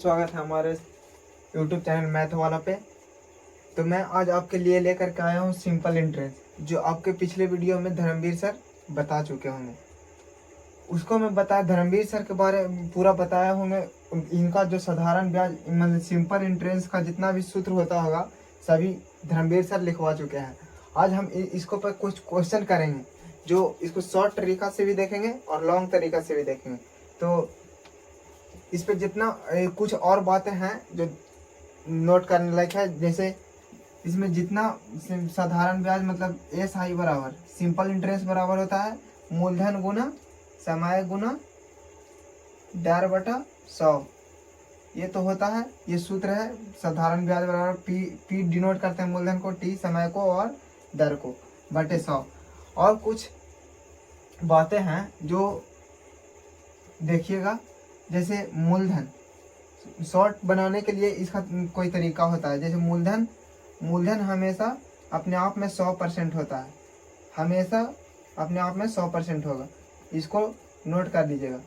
स्वागत है हमारे YouTube चैनल मैथ वाला पे। तो मैं आज आपके लिए लेकर के आया हूँ सिंपल इंट्रेंस, जो आपके पिछले वीडियो में धर्मवीर सर बता चुके होंगे। उसको मैं धर्मवीर सर के बारे में पूरा बताया हूँ मैं। इनका जो साधारण ब्याज मतलब सिंपल इंट्रेंस का जितना भी सूत्र होता होगा सभी धर्मवीर सर लिखवा चुके हैं। आज हम इसको पर कुछ क्वेश्चन करेंगे, जो इसको शॉर्ट तरीका से भी देखेंगे और लॉन्ग तरीका से भी देखेंगे। तो इस पे जितना कुछ और बातें हैं जो नोट करने लायक है, जैसे इसमें जितना साधारण ब्याज मतलब एस आई बराबर सिंपल इंटरेस्ट बराबर होता है मूलधन गुना समय गुना दर बटा 100। ये तो होता है, ये सूत्र है। साधारण ब्याज बराबर पी डिनोट करते हैं मूलधन को, टी समय को और दर को बटे 100। और कुछ बातें हैं जो देखिएगा, जैसे मूलधन शॉर्ट बनाने के लिए इसका कोई तरीका होता है। जैसे मूलधन हमेशा अपने आप में 100% होता है, हमेशा अपने आप में 100% होगा। इसको नोट कर लीजिएगा।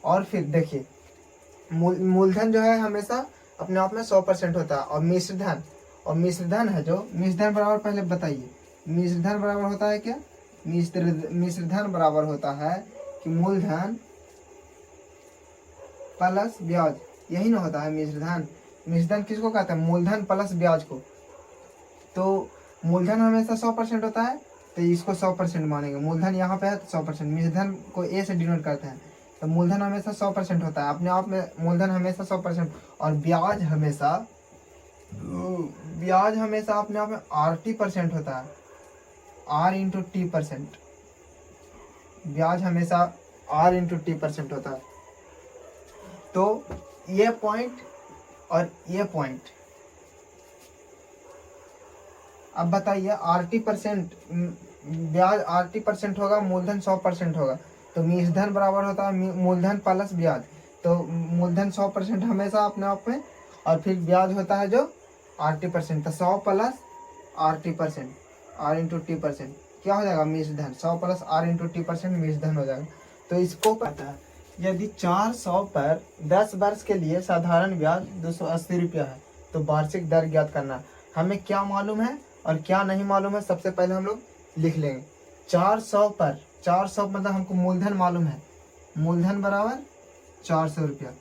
और फिर देखिए मूलधन जो है हमेशा अपने आप में 100% होता है। और मिश्रधन है जो मिश्रधन बराबर, पहले बताइए मिश्रधन बराबर होता है क्या? मिश्रधन बराबर होता है कि मूलधन प्लस ब्याज, यही ना होता है मिश्रधन। मिश्रधन किसको कहते हैं? मूलधन प्लस ब्याज को। तो मूलधन हमेशा 100% होता है, तो इसको 100% मानेंगे। मूलधन यहाँ पे है तो 100%। मिश्रधन को ए से डिनोट करते हैं, तो मूलधन हमेशा 100% होता है अपने आप में। मूलधन हमेशा 100%। और ब्याज हमेशा अपने आप में RT% होता है, R/T%। ब्याज हमेशा R/T% होता है। तो ये पॉइंट और ये पॉइंट, अब बताइए RT% ब्याज RT% होगा, मूलधन 100% होगा, तो मिश्रधन बराबर होता है मूलधन प्लस ब्याज। तो मूलधन 100% हमेशा अपने आप में, और फिर ब्याज होता है जो RT%। तो 100 प्लस RT%, R/T%, क्या हो जाएगा? मिश्रधन। 100 प्लस R/T% मिश्रधन हो जाएगा। तो इसको पता है, यदि 400 पर 10 वर्ष के लिए साधारण ब्याज 280 रुपया है तो वार्षिक दर ज्ञात करना। हमें क्या मालूम है और क्या नहीं मालूम है, सबसे पहले हम लोग लिख लेंगे। 400 पर 400 मतलब हमको मूलधन मालूम है, मूलधन बराबर 400 रुपया,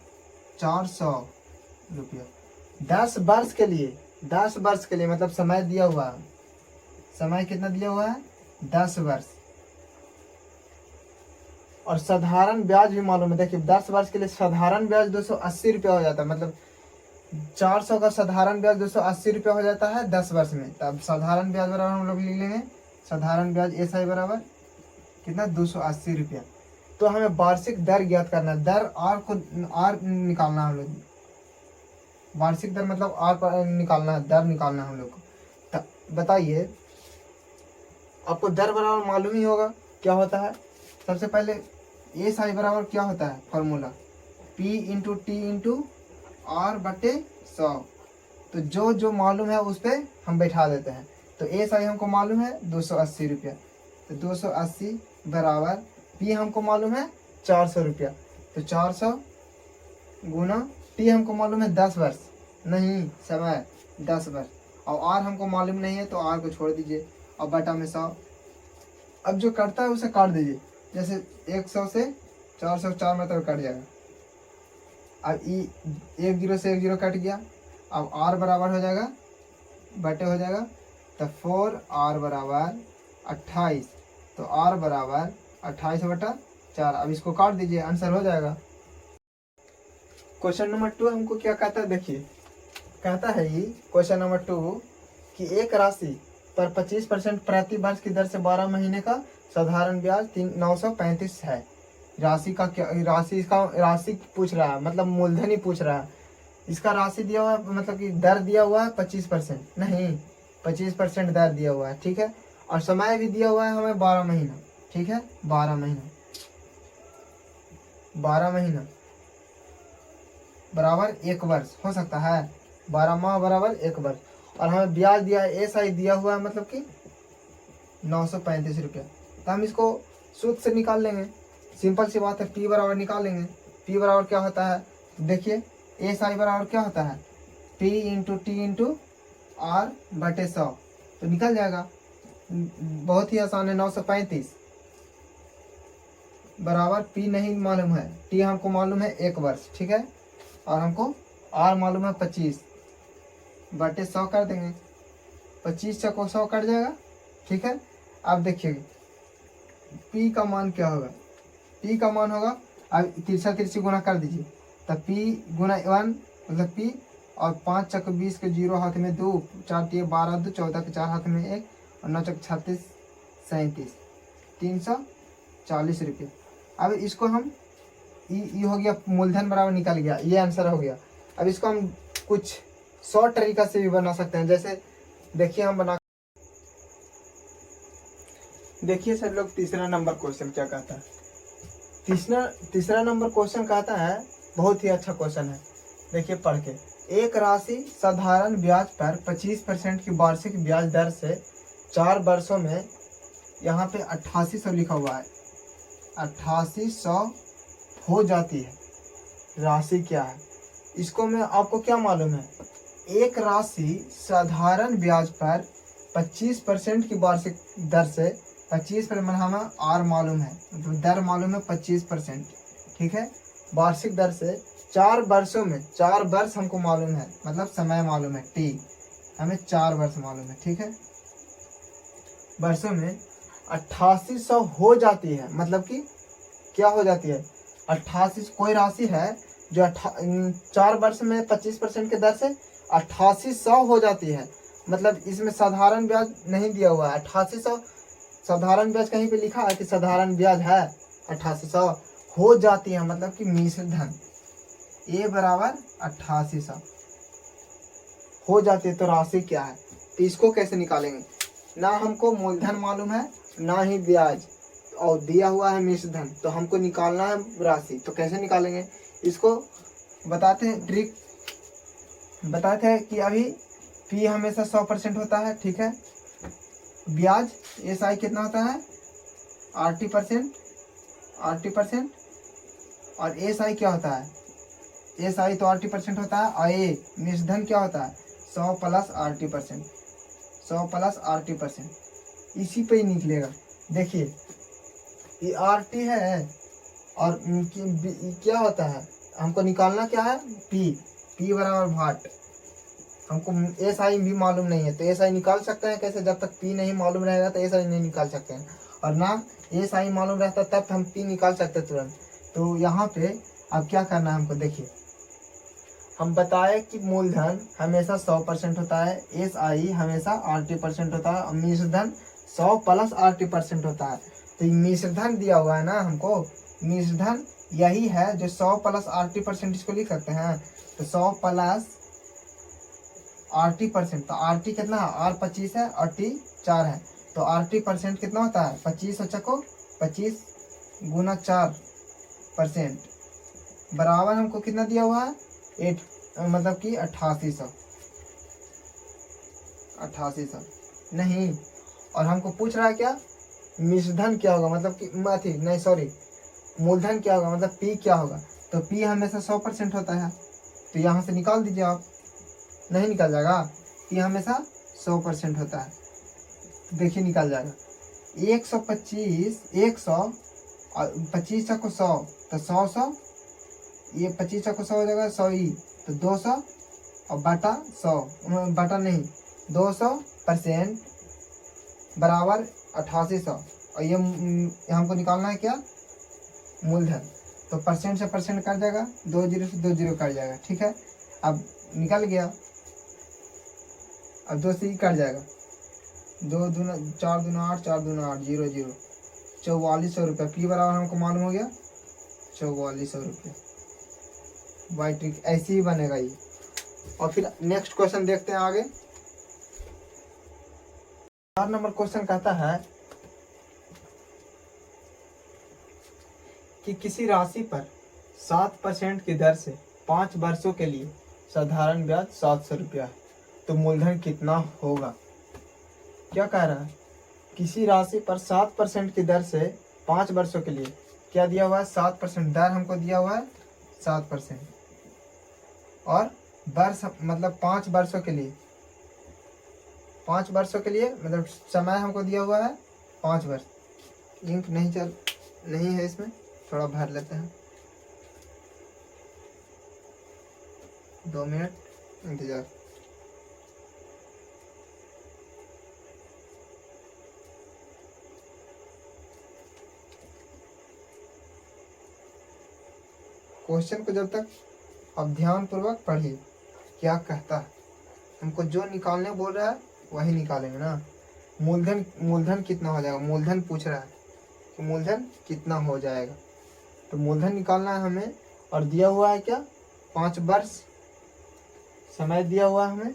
400 रुपया। 10 वर्ष के लिए, 10 वर्ष के लिए मतलब समय दिया हुआ है। समय कितना दिया हुआ है? 10 वर्ष। और साधारण ब्याज भी मालूम है। देखिए 10 वर्ष के लिए साधारण ब्याज 280 रुपया हो जाता है, मतलब 400 का साधारण ब्याज 280 रुपया हो जाता है 10 वर्ष में। तब साधारण ब्याज बराबर हम लोग लिख लेंगे, साधारण ब्याज एसआई बराबर कितना? 280 रुपया। तो हमें वार्षिक दर ज्ञात करना है। दर आर निकालना है हम लोग, वार्षिक दर मतलब आर निकालना है, दर निकालना है हम लोग को। बताइए, आपको दर बराबर मालूम ही होगा क्या होता है। सबसे पहले एस आई बराबर क्या होता है फॉर्मूला? P/T/R/100। तो जो मालूम है उस पर हम बैठा देते हैं। तो एस आई हमको मालूम है 280 रुपया, तो 280 बराबर पी हमको मालूम है 400 रुपया, तो 400 गुना टी हमको मालूम है 10 वर्ष, नहीं समय 10 वर्ष, और आर हमको मालूम नहीं है तो आर को छोड़ दीजिए, और बटा में 100। अब जो कटता है उसे काट दीजिए, जैसे 100 से 404 मतलब कट जाएगा। अब एक जीरो से एक जीरो कट गया। अब आर बराबर हो जाएगा बटे हो जाएगा, तो 4R बराबर 28, तो आर बराबर 28/4। अब इसको काट दीजिए, आंसर हो जाएगा। क्वेश्चन नंबर 2 हमको क्या कहता है, देखिए कहता है ये क्वेश्चन नंबर 2 कि एक राशि पर 25% प्रति वर्ष की दर से 12 महीने का साधारण ब्याज 935 है। राशि का क्या, राशि पूछ रहा है, मतलब मूलधन ही पूछ रहा है। इसका राशि दिया हुआ है, मतलब कि दर दिया हुआ है 25%, नहीं 25% दर दिया हुआ है, ठीक है। और समय भी दिया हुआ है हमें 12 महीना, ठीक है। 12 महीना बराबर 1 वर्ष हो सकता है, 12 माह बराबर 1 वर्ष। और हमें ब्याज दिया है, एस आई दिया हुआ है, मतलब कि 935 रुपया। तो हम इसको सूत्र से निकाल लेंगे, सिंपल सी बात है। पी बराबर निकाल लेंगे। पी बराबर क्या होता है, देखिए एस आई बराबर क्या होता है, P into T into R बटे 100, तो निकल जाएगा। बहुत ही आसान है। 935 बराबर पी नहीं मालूम है, टी हमको मालूम है 1 वर्ष, ठीक है, और हमको आर मालूम है 25 बटे 100 कर देंगे। 25 से को 100 कट जाएगा, ठीक है। अब देखिए P का मान क्या होगा, P का मान होगा, अब तिरछा तिरछी गुना कर दीजिए, तब P गुना 1 मतलब P, और 5 चक 20 के 0 हाथ में 2, 4 तिये 12, 2 14 के 4 हाथ में 1, और 9 चक 36 37, 340 रुपये। अब इसको हम ये हो गया मूलधन बराबर निकल गया, ये आंसर हो गया। अब इसको हम कुछ शॉर्ट तरीका से भी बना सकते हैं। जैसे देखिए हम बना, देखिए सर लोग तीसरा नंबर क्वेश्चन क्या कहता है। तीसरा नंबर क्वेश्चन कहता है, बहुत ही अच्छा क्वेश्चन है, देखिए पढ़ के। एक राशि साधारण ब्याज पर 25% की वार्षिक ब्याज दर से 4 वर्षों में, यहाँ पे 8800 लिखा हुआ है, 8800 हो जाती है। राशि क्या है, इसको मैं आपको क्या मालूम है, एक राशि साधारण ब्याज पर 25% की वार्षिक दर से, 25% हमें आर मालूम है, मतलब दर मालूम है 25%, ठीक है, वार्षिक दर से 4 वर्षों में, 4 वर्ष हमको मालूम है, मतलब समय मालूम है टी, हमें 4 वर्ष मालूम है, ठीक है, वर्षों में 8800 हो जाती है। मतलब कि क्या हो जाती है, 88, कोई राशि है जो 4 वर्ष में 25% के दर से 8800 हो जाती है। मतलब इसमें साधारण ब्याज नहीं दिया हुआ है, 8800 साधारण ब्याज कहीं पे लिखा है कि साधारण ब्याज है, 8800 हो जाती है, मतलब कि मिश्र धन ए बराबर 8800 हो जाती है। तो राशि क्या है, तो इसको कैसे निकालेंगे, ना हमको मूलधन मालूम है ना ही ब्याज, और दिया हुआ है मिश्र धन, तो हमको निकालना है राशि। तो कैसे निकालेंगे, इसको बताते हैं, ट्रिक बताते हैं कि अभी पी हमेशा 100% होता है, ठीक है, ब्याज एस आई कितना होता है 80%, और एस आई क्या होता है, एस आई तो 80% होता है, और ए मिश्र धन क्या होता है 100 प्लस 80%, 100 प्लस 80%, इसी पे ही निकलेगा। देखिए ये आर टी है, और क्या होता है, हमको निकालना क्या है पी बराबर भाट, हमको एस आई भी मालूम नहीं है, तो एस आई निकाल सकते हैं कैसे, जब तक पी नहीं मालूम रहेगा तो एस आई नहीं निकाल सकते हैं, और ना एस आई मालूम रहता तब हम पी निकाल सकते तुरंत। तो यहाँ पे अब क्या करना है हमको, देखिए हम बताए कि मूलधन हमेशा 100% होता है, एस आई हमेशा 80% होता है, और मिश्र धन 100 प्लस 80% होता है। तो मिश्र धन दिया हुआ है ना हमको, मिश्र धन यही है जो 100 प्लस 80%, इसको लिख सकते हैं, तो 100 प्लस 80%, तो आर टी कितना है, आर 25 है और टी 4 है, तो 80% कितना होता है 25 चको 25 गुना 4% बराबर हमको कितना दिया हुआ है 8, मतलब कि 8800 नहीं, और हमको पूछ रहा है क्या मिश्रधन क्या होगा, मतलब कि नहीं सॉरी मूलधन क्या होगा, मतलब पी क्या होगा, तो पी हमेशा 100% होता है, तो यहाँ से निकाल दीजिए आप, नहीं निकल जाएगा, पी हमेशा 100% होता है, तो देखिए निकल जाएगा 125, 100 और 25 को 100, तो 100 ये 25 को 100 हो जाएगा 100 ही, तो 200 और बटा 100 बटा नहीं 200% बराबर 8800, और ये हमको निकालना है क्या मूलधन, तो परसेंट से परसेंट कट जाएगा, 2 जीरो से 2 जीरो कट जाएगा, ठीक है, अब निकल गया, अब 2 से ही कट जाएगा, 2 दूना 4 दूना 8, 4 दूना 8, 0 0, 4400 रुपये, पी बराबर हमको मालूम हो गया 4400 रुपये। वाई ट्रिक ऐसे ही बनेगा ये। और फिर नेक्स्ट क्वेश्चन देखते हैं आगे। 4 नंबर क्वेश्चन कहता है कि किसी राशि पर 7% की दर से 5 वर्षों के लिए साधारण ब्याज 700 रुपया है, तो मूलधन कितना होगा। क्या कह रहा है, किसी राशि पर 7% की दर से 5 वर्षों के लिए क्या दिया हुआ है 7%, दर हमको दिया हुआ है 7%, और वर्ष मतलब 5 वर्षों के लिए, 5 वर्षों के लिए मतलब समय हमको दिया हुआ है 5 वर्ष। इंक नहीं है इसमें, थोड़ा भर लेते हैं। 2 मिनट इंतजार। क्वेश्चन को जब तक अब ध्यान पूर्वक पढ़िए क्या कहता है। हमको जो निकालने बोल रहा है वही निकालेंगे ना। मूलधन कितना हो जाएगा, मूलधन पूछ रहा है कि मूलधन कितना हो जाएगा, तो मूलधन निकालना है हमें। और दिया हुआ है क्या, 5 वर्ष समय दिया हुआ है हमें,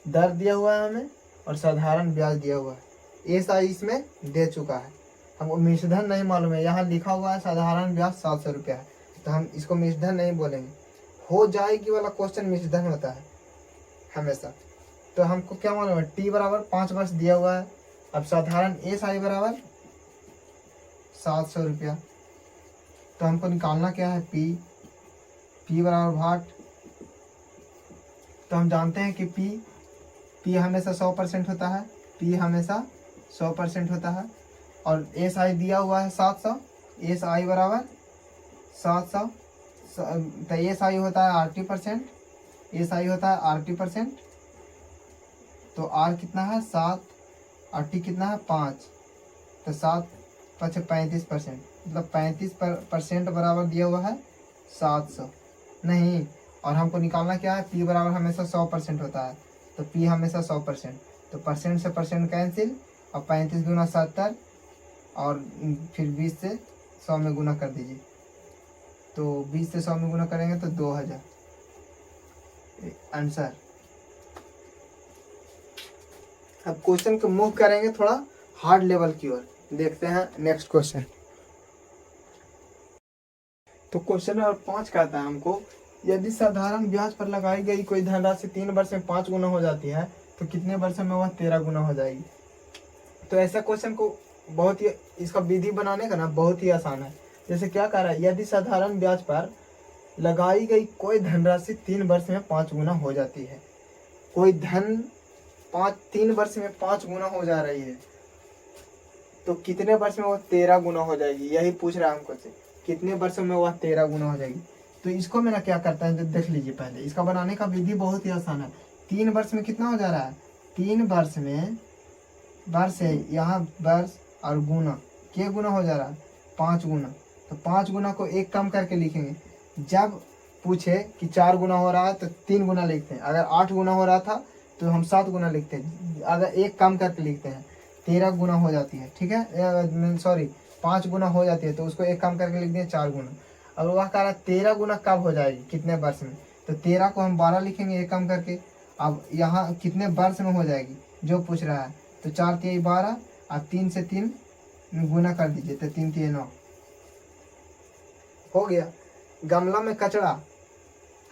दर दिया हुआ है हमें, और साधारण ब्याज दिया हुआ है। ये सारी इसमें दे चुका है। हमको मिश्रधन नहीं मालूम है, यहाँ लिखा हुआ है साधारण ब्याज 700 रुपया है, तो हम इसको मिश्रधन नहीं बोलेंगे। हो जाएगी वाला क्वेश्चन मिश्रधन होता है हमेशा। तो हमको क्या मालूम है, टी बराबर 5 वर्ष दिया हुआ है। अब साधारण ए साई बराबर 700 रुपया, तो हमको निकालना क्या है, पी बराबर भाट। तो हम जानते हैं कि पी हमेशा 100% होता है, पी हमेशा 100% होता है। और एस आई दिया हुआ है 700, एस आई बराबर 700, तो एस आई होता है 80%, एस आई होता है 80%। तो आर कितना है 7, 80 कितना है 5, तो 7 5 35%, मतलब 35% बराबर दिया हुआ है 700 नहीं। और हमको निकालना क्या है, पी बराबर हमेशा 100% होता है, तो पी हमेशा 100%, तो परसेंट से परसेंट कैंसिल, और 35 गुना 70, और फिर 20 से 100 में गुना कर दीजिए। तो 20 से 100 में गुना करेंगे तो 2000 आंसर। अब क्वेश्चन को मूव करेंगे थोड़ा हार्ड लेवल की ओर, देखते हैं नेक्स्ट क्वेश्चन। तो क्वेश्चन नंबर 5 कहता है हमको, यदि साधारण ब्याज पर लगाई गई कोई धनराशि 3 वर्ष में 5 गुना हो जाती है तो कितने वर्ष में वह 13 गुना हो जाएगी। तो ऐसा क्वेश्चन को बहुत ही, इसका विधि बनाने का ना बहुत ही आसान है। जैसे क्या कह रहा है, यदि साधारण ब्याज पर लगाई गई कोई धनराशि 3 वर्ष में 5 गुना हो जाती है। कोई धन 3 वर्ष में 5 गुना हो जा रही है, तो कितने वर्ष में वह 13 गुना हो जाएगी, यही पूछ रहा है हमको से, कितने वर्षों में वह 13 गुना हो जाएगी। तो इसको मेरा क्या करता है, देख लीजिए पहले। इसका बनाने का विधि बहुत ही आसान है। 3 वर्ष में कितना हो जा रहा है, 3 वर्ष में, वर्ष है यहाँ वर्ष और गुना, क्या गुना हो जा रहा है 5 गुना। तो 5 गुना को 1 कम करके लिखेंगे। जब पूछे कि 4 गुना हो रहा है तो 3 गुना लिखते हैं, अगर 8 गुना हो रहा था तो हम 7 गुना लिखते हैं, अगर 1 कम करके लिखते हैं 13 गुना हो जाती है, ठीक है, सॉरी 5 गुना हो जाती है, तो उसको 1 कम करके लिख दिए 4 गुना। अब वह कह रहा है 13 गुना कब हो जाएगी, कितने वर्ष में, तो 13 को हम 12 लिखेंगे 1 कम करके। अब यहाँ कितने वर्ष में हो जाएगी जो पूछ रहा है, तो 4 3 12, अब 3 से 3 गुना कर दीजिए, तो 3 3 9 हो गया। गमला में कचरा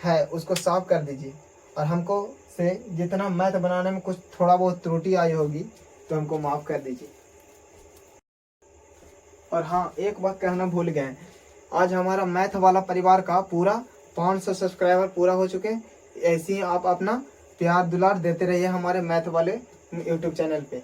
है उसको साफ कर दीजिए। और हमको से जितना मैथ बनाने में कुछ थोड़ा बहुत त्रुटि आई होगी तो हमको माफ़ कर दीजिए। और हाँ, एक बात कहना भूल गए, आज हमारा मैथ वाला परिवार का पूरा 500 सब्सक्राइबर पूरा हो चुके हैं। ऐसे ही आप अपना प्यार दुलार देते रहिए हमारे मैथ वाले यूट्यूब चैनल पे।